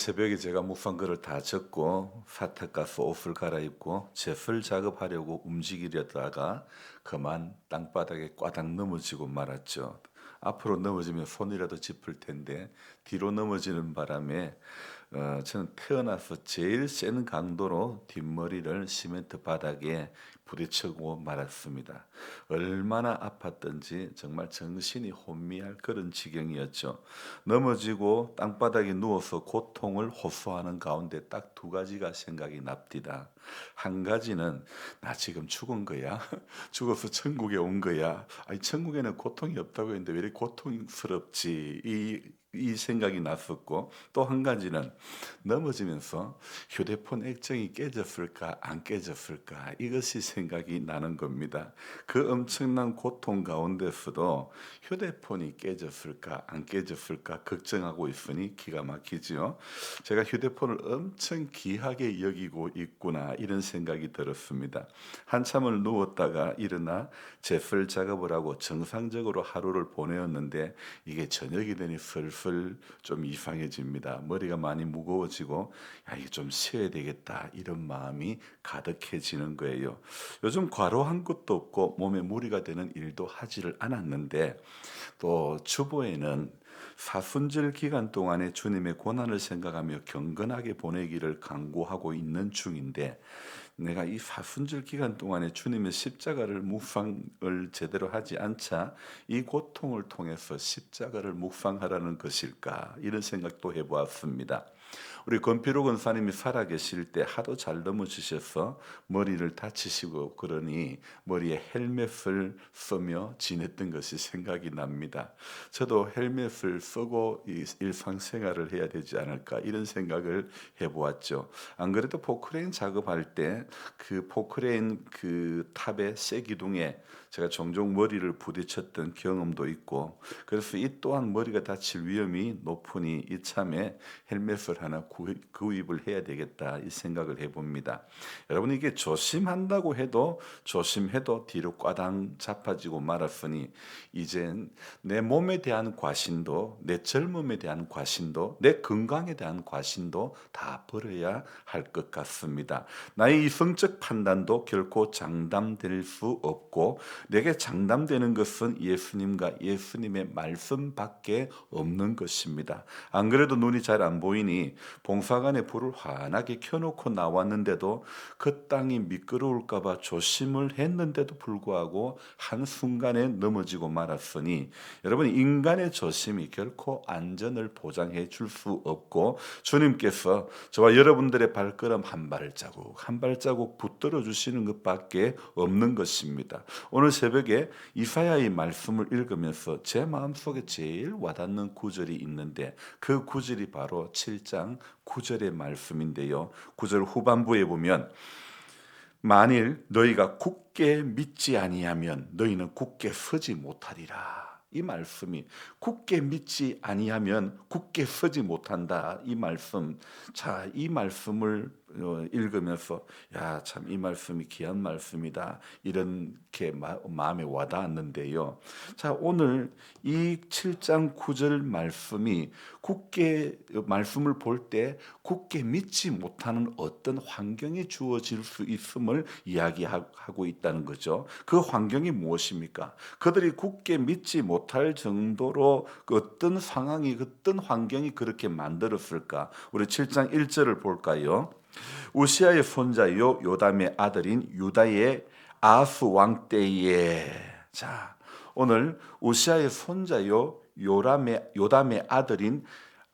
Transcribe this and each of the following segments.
새벽에 제가 묵상글을 다 적고 사택 가서 옷을 갈아입고 제설 작업하려고 움직이려다가 그만 땅바닥에 꽈당 넘어지고 말았죠. 앞으로 넘어지면 손이라도 짚을 텐데 뒤로 넘어지는 바람에 저는 태어나서 제일 센 강도로 뒷머리를 시멘트 바닥에 부딪히고 말았습니다. 얼마나 아팠던지 정말 정신이 혼미할 그런 지경이었죠. 넘어지고 땅바닥에 누워서 고통을 호소하는 가운데 딱 두 가지가 생각이 납니다. 한 가지는 나 지금 죽은 거야? 죽어서 천국에 온 거야? 아니 천국에는 고통이 없다고 했는데 왜 이렇게 고통스럽지? 이 생각이 났었고, 또 한 가지는 넘어지면서 휴대폰 액정이 깨졌을까 안 깨졌을까 이것이 생각이 나는 겁니다. 그 엄청난 고통 가운데서도 휴대폰이 깨졌을까 안 깨졌을까 걱정하고 있으니 기가 막히지요. 제가 휴대폰을 엄청 귀하게 여기고 있구나 이런 생각이 들었습니다. 한참을 누웠다가 일어나 제설 작업을 하고 정상적으로 하루를 보내었는데 이게 저녁이 되니 슬슬 좀 이상해집니다. 머리가 많이 무거워지고 이게 좀 쉬어야 되겠다 이런 마음이 가득해지는 거예요. 요즘 과로한 것도 없고 몸에 무리가 되는 일도 하지를 않았는데 또 주보에는 사순절 기간 동안에 주님의 고난을 생각하며 경건하게 보내기를 강구하고 있는 중인데, 내가 이 사순절 기간 동안에 주님의 십자가를 묵상을 제대로 하지 않자 이 고통을 통해서 십자가를 묵상하라는 것일까 이런 생각도 해보았습니다. 우리 권필호 권사님이 살아계실 때 하도 잘 넘어지셔서 머리를 다치시고 그러니 머리에 헬멧을 쓰며 지냈던 것이 생각이 납니다. 저도 헬멧을 쓰고 일상생활을 해야 되지 않을까 이런 생각을 해보았죠. 안 그래도 포크레인 작업할 때 그 포크레인 그 탑의 쇠기둥에 제가 종종 머리를 부딪혔던 경험도 있고, 그래서 이 또한 머리가 다칠 위험이 높으니 이참에 헬멧을 하나 구입을 해야 되겠다 이 생각을 해봅니다. 여러분, 이게 조심한다고 해도 조심해도 뒤로 꽈당 잡아지고 말았으니 이젠 내 몸에 대한 과신도, 내 젊음에 대한 과신도, 내 건강에 대한 과신도 다 버려야 할 것 같습니다. 나의 이성적 판단도 결코 장담될 수 없고, 내게 장담되는 것은 예수님과 예수님의 말씀밖에 없는 것입니다. 안 그래도 눈이 잘 안 보이니 봉사관에 불을 환하게 켜놓고 나왔는데도 그 땅이 미끄러울까 봐 조심을 했는데도 불구하고 한순간에 넘어지고 말았으니, 여러분, 인간의 조심이 결코 안전을 보장해 줄 수 없고 주님께서 저와 여러분들의 발걸음 한 발자국 한 발자국 붙들어 주시는 것밖에 없는 것입니다. 오늘 새벽에 이사야의 말씀을 읽으면서 제 마음속에 제일 와닿는 구절이 있는데 그 구절이 바로 7장 9절의 말씀인데요. 9절 후반부에 보면 만일 너희가 굳게 믿지 아니하면 너희는 굳게 서지 못하리라. 이 말씀이 굳게 믿지 아니하면 굳게 서지 못한다. 이 말씀. 자, 이 말씀을 읽으면서 야, 참 이 말씀이 귀한 말씀이다. 이렇게 마음에 와닿았는데요. 자, 오늘 이 7장 9절 말씀이 굳게 말씀을 볼 때 굳게 믿지 못하는 어떤 환경이 주어질 수 있음을 이야기하고 있다는 거죠. 그 환경이 무엇입니까? 그들이 굳게 믿지 못할 정도로 어떤 상황이, 어떤 환경이 그렇게 만들었을까? 우리 7장 1절을 볼까요? 우시아의 손자요 요담의 아들인 유다의 아하스 왕 때에. 자, 오늘 우시아의 손자요 요담의 아들인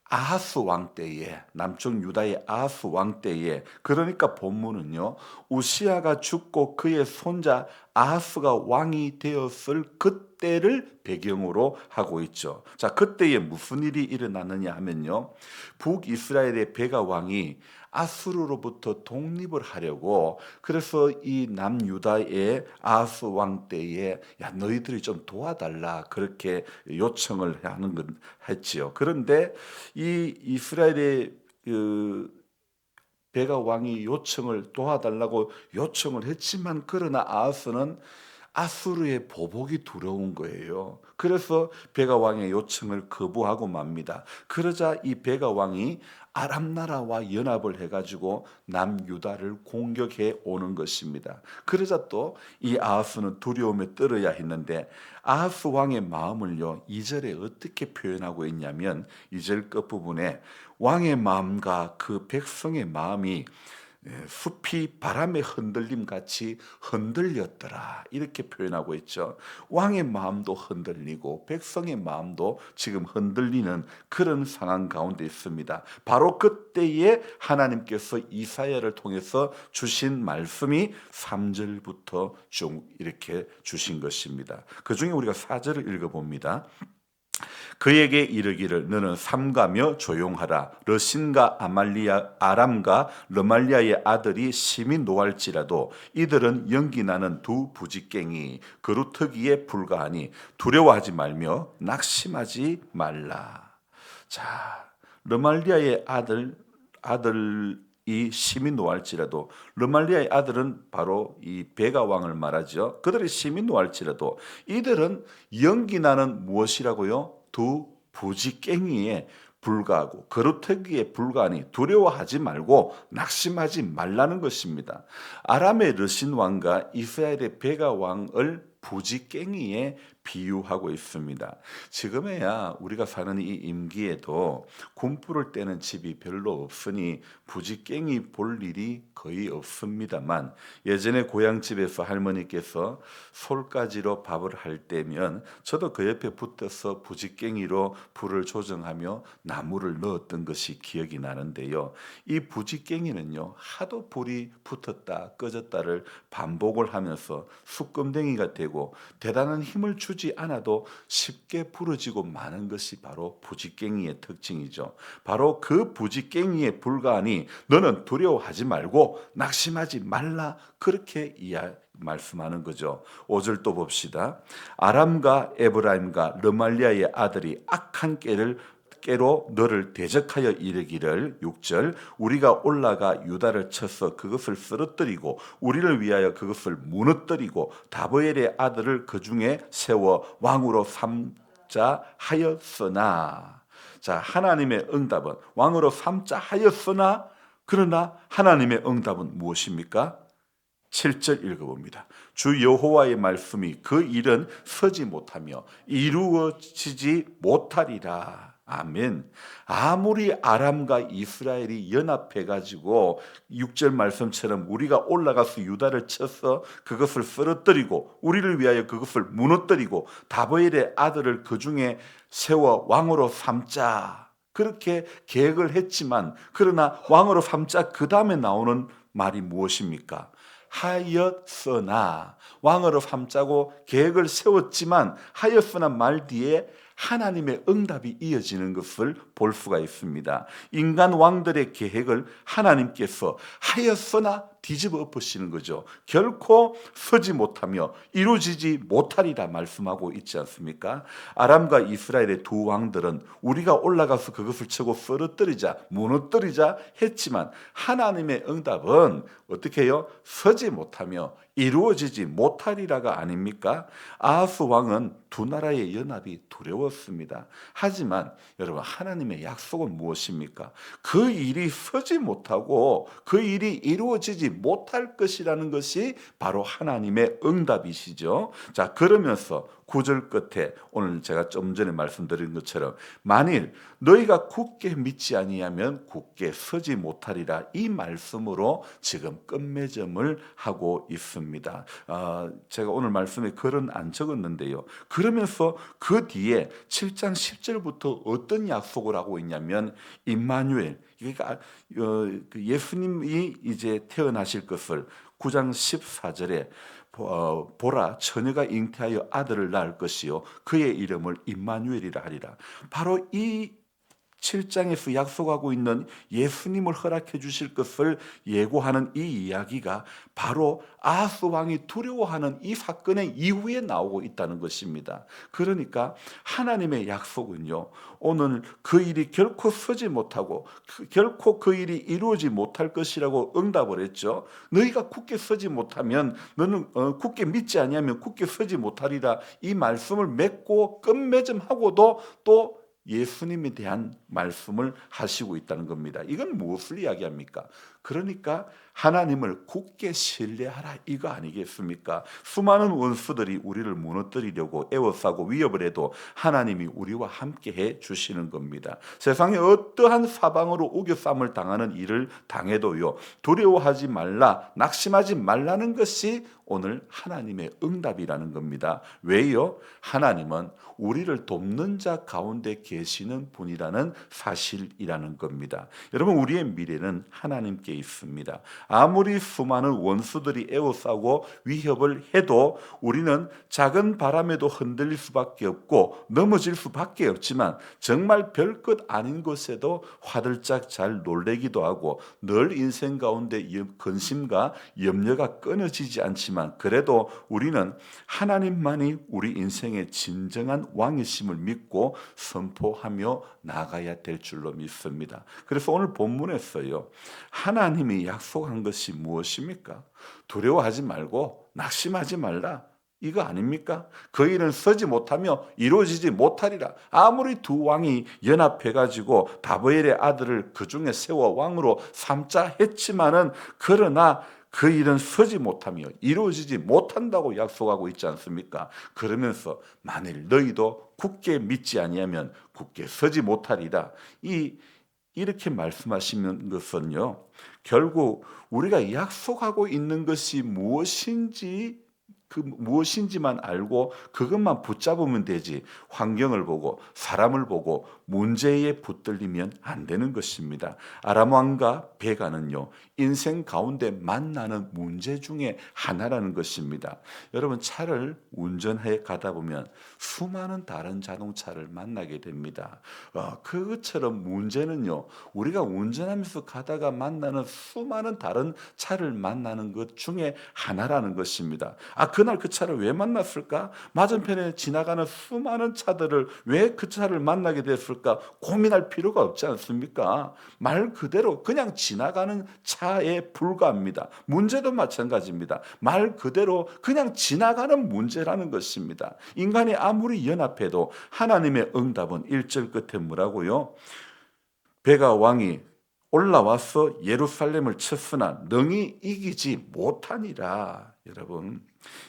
아하스 왕 때에, 남쪽 유다의 아하스 왕 때에, 그러니까 본문은요 우시아가 죽고 그의 손자 아하스가 왕이 되었을 그때를 배경으로 하고 있죠. 자, 그때에 무슨 일이 일어나느냐 하면요, 북이스라엘의 베가 왕이 아수르로부터 독립을 하려고, 그래서 이 남유다의 아하스 왕 때에 야 너희들이 좀 도와달라 그렇게 요청을 하는 건 했지요. 그런데 이 이스라엘의 베가 왕이 요청을 도와달라고 요청을 했지만, 그러나 아하스는 아수르의 보복이 두려운 거예요. 그래서 베가 왕의 요청을 거부하고 맙니다. 그러자 이 베가 왕이 아람 나라와 연합을 해가지고 남유다를 공격해 오는 것입니다. 그러자 또 이 아하스는 두려움에 떨어야 했는데 아하스 왕의 마음을요 2절에 어떻게 표현하고 있냐면 2절 끝부분에 왕의 마음과 그 백성의 마음이 숲이 바람에 흔들림 같이 흔들렸더라 이렇게 표현하고 있죠. 왕의 마음도 흔들리고 백성의 마음도 지금 흔들리는 그런 상황 가운데 있습니다. 바로 그때에 하나님께서 이사야를 통해서 주신 말씀이 3절부터 쭉 이렇게 주신 것입니다. 그 중에 우리가 4절을 읽어봅니다. 그에게 이르기를 너는 삼가며 조용하라. 러신과 아람과 르말리아의 아들이 심히 노할지라도 이들은 연기나는 두 부지깽이 그루터기에 불과하니 두려워하지 말며 낙심하지 말라. 자, 르말리아의 아들이 심히 노할지라도 르말리아의 아들은 바로 이 베가 왕을 말하죠. 그들이 심히 노할지라도 이들은 연기나는 무엇이라고요? 두 부지깽이에 불과하고 그루터기에 불과하니 두려워하지 말고 낙심하지 말라는 것입니다. 아람의 르신 왕과 이스라엘의 베가 왕을 부지깽이에 비유하고 있습니다. 지금에야 우리가 사는 이 임기에도 군불을 떼는 집이 별로 없으니 부지깽이 볼 일이 거의 없습니다만 예전에 고향집에서 할머니께서 솔가지로 밥을 할 때면 저도 그 옆에 붙어서 부지깽이로 불을 조정하며 나무를 넣었던 것이 기억이 나는데요. 이 부지깽이는요 하도 불이 붙었다 꺼졌다를 반복을 하면서 숯검댕이가 되고 대단한 힘을 주지 않아도 쉽게 부러지고 마는 것이 바로 부지깽이의 특징이죠. 바로 그 부지깽이에 불과하니 너는 두려워하지 말고 낙심하지 말라 그렇게 말씀하는 거죠. 5절 또 봅시다. 아람과 에브라임과 르말리아의 아들이 악한 깨로 너를 대적하여 이르기를 6절 우리가 올라가 유다를 쳐서 그것을 쓰러뜨리고 우리를 위하여 그것을 무너뜨리고 다보엘의 아들을 그 중에 세워 왕으로 삼자 하였으나 자 하나님의 응답은 왕으로 삼자 하였으나 그러나 하나님의 응답은 무엇입니까? 7절 읽어봅니다. 주 여호와의 말씀이 그 일은 서지 못하며 이루어지지 못하리라. 아멘. 아무리 아람과 이스라엘이 연합해가지고 6절 말씀처럼 우리가 올라가서 유다를 쳐서 그것을 쓰러뜨리고 우리를 위하여 그것을 무너뜨리고 다보엘의 아들을 그 중에 세워 왕으로 삼자 그렇게 계획을 했지만 그러나 왕으로 삼자 그 다음에 나오는 말이 무엇입니까? 하였으나 왕으로 삼자고 계획을 세웠지만 하였으나 말 뒤에 하나님의 응답이 이어지는 것을 볼 수가 있습니다. 인간 왕들의 계획을 하나님께서 하였으나 뒤집어 엎으시는 거죠. 결코 서지 못하며 이루어지지 못하리라 말씀하고 있지 않습니까? 아람과 이스라엘의 두 왕들은 우리가 올라가서 그것을 치고 쓰러뜨리자 무너뜨리자 했지만 하나님의 응답은 어떻게 해요? 서지 못하며 이루어지지 못하리라가 아닙니까? 아하스 왕은 두 나라의 연합이 두려웠습니다. 하지만 여러분 하나님의 약속은 무엇입니까? 그 일이 서지 못하고 그 일이 이루어지지 못할 것이라는 것이 바로 하나님의 응답이시죠. 자 그러면서 9절 끝에 오늘 제가 좀 전에 말씀드린 것처럼 만일 너희가 굳게 믿지 아니하면 굳게 서지 못하리라 이 말씀으로 지금 끝맺음을 하고 있습니다. 제가 오늘 말씀에 글은 안 적었는데요. 그러면서 그 뒤에 7장 10절부터 어떤 약속을 하고 있냐면 임마누엘 그러니까 예수님이 이제 태어나실 것을 9장 14절에 보라 처녀가 잉태하여 아들을 낳을 것이요 그의 이름을 임마누엘이라 하리라. 바로 이 7장에서 약속하고 있는 예수님을 허락해 주실 것을 예고하는 이 이야기가 바로 아하스 왕이 두려워하는 이 사건의 이후에 나오고 있다는 것입니다. 그러니까 하나님의 약속은요 오늘 그 일이 결코 서지 못하고 결코 그 일이 이루어지 못할 것이라고 응답을 했죠. 너희가 굳게 서지 못하면 너는 굳게 믿지 아니하면 굳게 서지 못하리라 이 말씀을 맺고 끝맺음하고도 또 예수님에 대한 말씀을 하시고 있다는 겁니다. 이건 무엇을 이야기합니까? 그러니까 하나님을 굳게 신뢰하라 이거 아니겠습니까? 수많은 원수들이 우리를 무너뜨리려고 애워싸고 위협을 해도 하나님이 우리와 함께 해 주시는 겁니다. 세상에 어떠한 사방으로 우겨쌈을 당하는 일을 당해도요, 두려워하지 말라, 낙심하지 말라는 것이 오늘 하나님의 응답이라는 겁니다. 왜요? 하나님은 우리를 돕는 자 가운데 계시는 분이라는 사실이라는 겁니다. 여러분, 우리의 미래는 하나님께 있습니다. 아무리 수많은 원수들이 에워싸고 위협을 해도 우리는 작은 바람에도 흔들릴 수밖에 없고 넘어질 수밖에 없지만 정말 별것 아닌 것에도 화들짝 잘 놀래기도 하고 늘 인생 가운데 근심과 염려가 끊어지지 않지만 그래도 우리는 하나님만이 우리 인생의 진정한 왕이심을 믿고 선포하며 나가야 될 줄로 믿습니다. 그래서 오늘 본문에서요, 하나님이 약속한 것이 무엇입니까? 두려워하지 말고 낙심하지 말라. 이거 아닙니까? 그 일은 서지 못하며 이루어지지 못하리라. 아무리 두 왕이 연합해가지고 다보엘의 아들을 그 중에 세워 왕으로 삼자 했지만은 그러나 그 일은 서지 못하며 이루어지지 못한다고 약속하고 있지 않습니까? 그러면서 만일 너희도 굳게 믿지 아니하면 굳게 서지 못하리라. 이렇게 말씀하시는 것은요, 결국 우리가 약속하고 있는 것이 무엇인지만 알고 그것만 붙잡으면 되지 환경을 보고 사람을 보고 문제에 붙들리면 안 되는 것입니다. 아람 왕과 베가는요, 인생 가운데 만나는 문제 중에 하나라는 것입니다. 여러분, 차를 운전해 가다 보면 수많은 다른 자동차를 만나게 됩니다. 그것처럼 문제는요, 우리가 운전하면서 가다가 만나는 수많은 다른 차를 만나는 것 중에 하나라는 것입니다. 그날 그 차를 왜 만났을까? 맞은편에 지나가는 수많은 차들을 왜 그 차를 만나게 됐을까? 고민할 필요가 없지 않습니까? 말 그대로 그냥 지나가는 차에 불과합니다. 문제도 마찬가지입니다. 말 그대로 그냥 지나가는 문제라는 것입니다. 인간이 아무리 연합해도 하나님의 응답은 1절 끝에 뭐라고요? 베가 왕이 올라와서 예루살렘을 쳤으나 능히 이기지 못하니라. 여러분,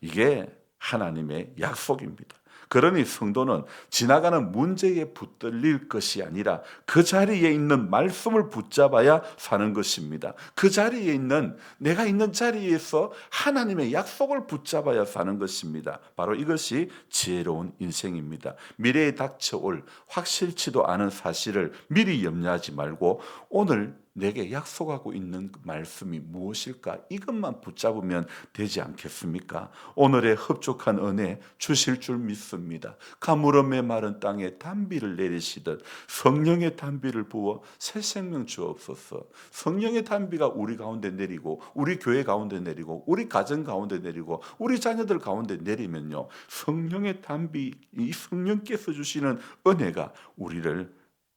이게 하나님의 약속입니다. 그러니 성도는 지나가는 문제에 붙들릴 것이 아니라 그 자리에 있는 말씀을 붙잡아야 사는 것입니다. 그 자리에 있는, 내가 있는 자리에서 하나님의 약속을 붙잡아야 사는 것입니다. 바로 이것이 지혜로운 인생입니다. 미래에 닥쳐올 확실치도 않은 사실을 미리 염려하지 말고 오늘 내게 약속하고 있는 말씀이 무엇일까? 이것만 붙잡으면 되지 않겠습니까? 오늘의 흡족한 은혜 주실 줄 믿습니다. 가물음의 마른 땅에 단비를 내리시듯 성령의 단비를 부어 새 생명 주옵소서. 성령의 단비가 우리 가운데 내리고 우리 교회 가운데 내리고 우리 가정 가운데 내리고 우리 자녀들 가운데 내리면요, 성령의 단비, 이 성령께서 주시는 은혜가 우리를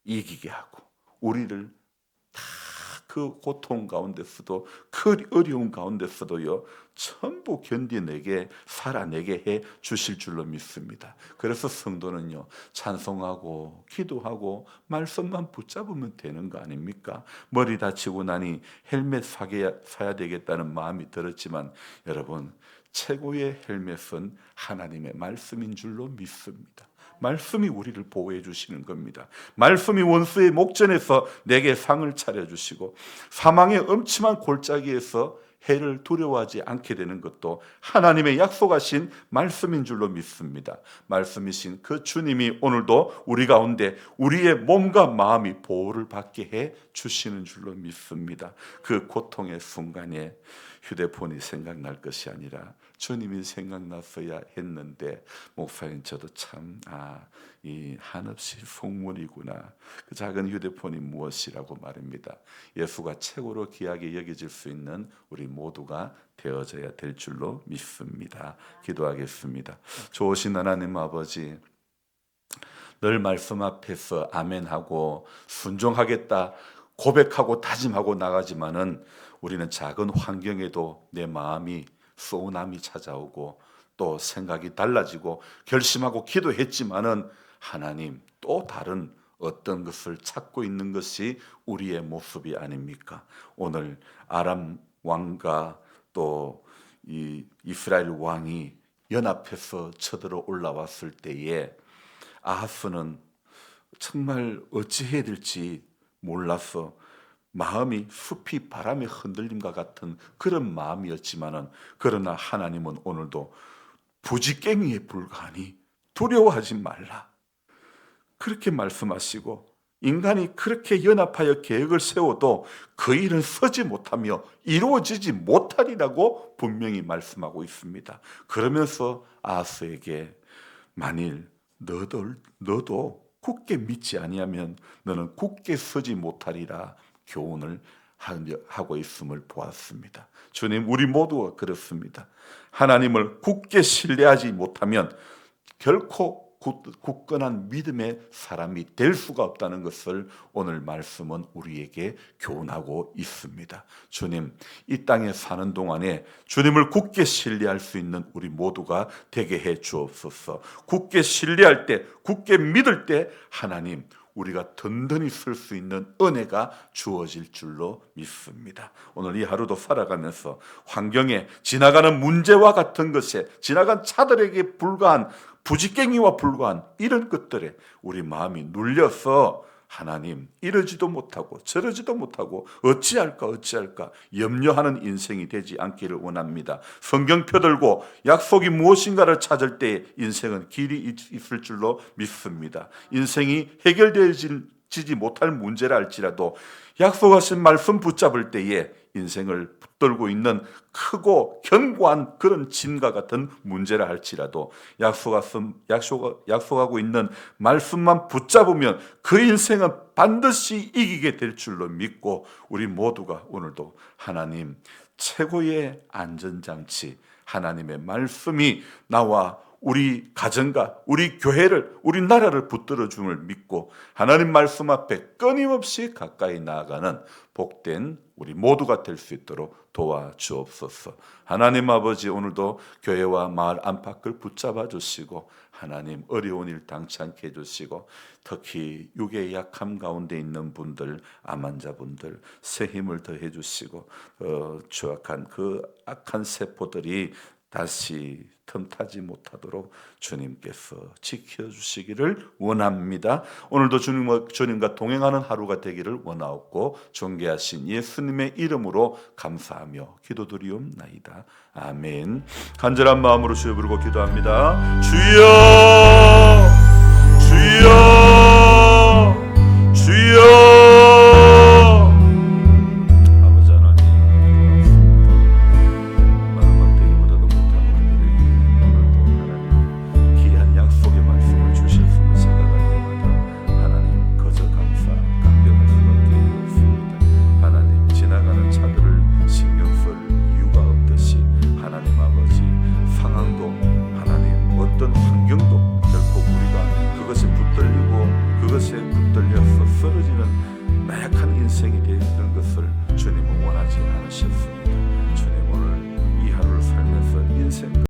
이기게 하고 우리를 그 고통 가운데서도 그 어려운 가운데서도요, 전부 견디내게 살아내게 해 주실 줄로 믿습니다. 그래서 성도는요, 찬송하고 기도하고 말씀만 붙잡으면 되는 거 아닙니까? 머리 다치고 나니 헬멧 사야 되겠다는 마음이 들었지만 여러분, 최고의 헬멧은 하나님의 말씀인 줄로 믿습니다. 말씀이 우리를 보호해 주시는 겁니다. 말씀이 원수의 목전에서 내게 상을 차려주시고 사망의 엄침한 골짜기에서 해를 두려워하지 않게 되는 것도 하나님의 약속하신 말씀인 줄로 믿습니다. 말씀이신 그 주님이 오늘도 우리 가운데 우리의 몸과 마음이 보호를 받게 해 주시는 줄로 믿습니다. 그 고통의 순간에 휴대폰이 생각날 것이 아니라 주님이 생각났어야 했는데, 목사님 저도 참 이 한없이 속물이구나. 그 작은 휴대폰이 무엇이라고 말입니다. 예수가 최고로 귀하게 여겨질 수 있는 우리 모두가 되어져야 될 줄로 믿습니다. 기도하겠습니다. 좋으신 하나님 아버지, 늘 말씀 앞에서 아멘하고 순종하겠다 고백하고 다짐하고 나가지만은 우리는 작은 환경에도 내 마음이 서운함이 찾아오고 또 생각이 달라지고 결심하고 기도했지만은 하나님, 또 다른 어떤 것을 찾고 있는 것이 우리의 모습이 아닙니까? 오늘 아람 왕과 또 이 이스라엘 왕이 연합해서 쳐들어 올라왔을 때에 아하스는 정말 어찌해야 될지 몰라서 마음이 숲이 바람에 흔들림과 같은 그런 마음이었지만은, 그러나 하나님은 오늘도 부지깽이에 불과하니 두려워하지 말라, 그렇게 말씀하시고, 인간이 그렇게 연합하여 계획을 세워도 그 일은 서지 못하며 이루어지지 못하리라고 분명히 말씀하고 있습니다. 그러면서 아하스에게 만일 너도 굳게 믿지 아니하면 너는 굳게 서지 못하리라 교훈을 하고 있음을 보았습니다. 주님, 우리 모두가 그렇습니다. 하나님을 굳게 신뢰하지 못하면 결코 굳건한 믿음의 사람이 될 수가 없다는 것을 오늘 말씀은 우리에게 교훈하고 있습니다. 주님, 이 땅에 사는 동안에 주님을 굳게 신뢰할 수 있는 우리 모두가 되게 해 주옵소서. 굳게 신뢰할 때, 굳게 믿을 때 하나님, 우리가 든든히 설 수 있는 은혜가 주어질 줄로 믿습니다. 오늘 이 하루도 살아가면서 환경에 지나가는 문제와 같은 것에, 지나간 차들에게 불과한 부지깽이와 불과한 이런 것들에 우리 마음이 눌려서 하나님 이러지도 못하고 저러지도 못하고 어찌할까 염려하는 인생이 되지 않기를 원합니다. 성경 펴들고 약속이 무엇인가를 찾을 때 인생은 길이 있을 줄로 믿습니다. 인생이 해결되지 못할 문제라 할지라도 약속하신 말씀 붙잡을 때에 인생을 붙들고 있는 크고 견고한 그런 짐과 같은 문제라 할지라도 약속하고 있는 말씀만 붙잡으면 그 인생은 반드시 이기게 될 줄로 믿고, 우리 모두가 오늘도 하나님 최고의 안전장치 하나님의 말씀이 나와 우리 가정과 우리 교회를, 우리 나라를 붙들어 줌을 믿고 하나님 말씀 앞에 끊임없이 가까이 나아가는 복된 우리 모두가 될 수 있도록 도와주옵소서. 하나님 아버지, 오늘도 교회와 마을 안팎을 붙잡아 주시고 하나님 어려운 일 당치 않게 해주시고, 특히 육의 약함 가운데 있는 분들, 암환자분들 새 힘을 더해 주시고, 추악한 그 악한 세포들이 다시 틈타지 못하도록 주님께서 지켜주시기를 원합니다. 오늘도 주님과 동행하는 하루가 되기를 원하옵고 존귀하신 예수님의 이름으로 감사하며 기도드리옵나이다. 아멘. 간절한 마음으로 주여 부르고 기도합니다. 주여, 주여, 주여. 그것에 붙들려서 쓰러지는 나약한 인생이 되는 것을 주님은 원하지 않으셨습니다. 주님, 오늘 이 하루를 살면서 인생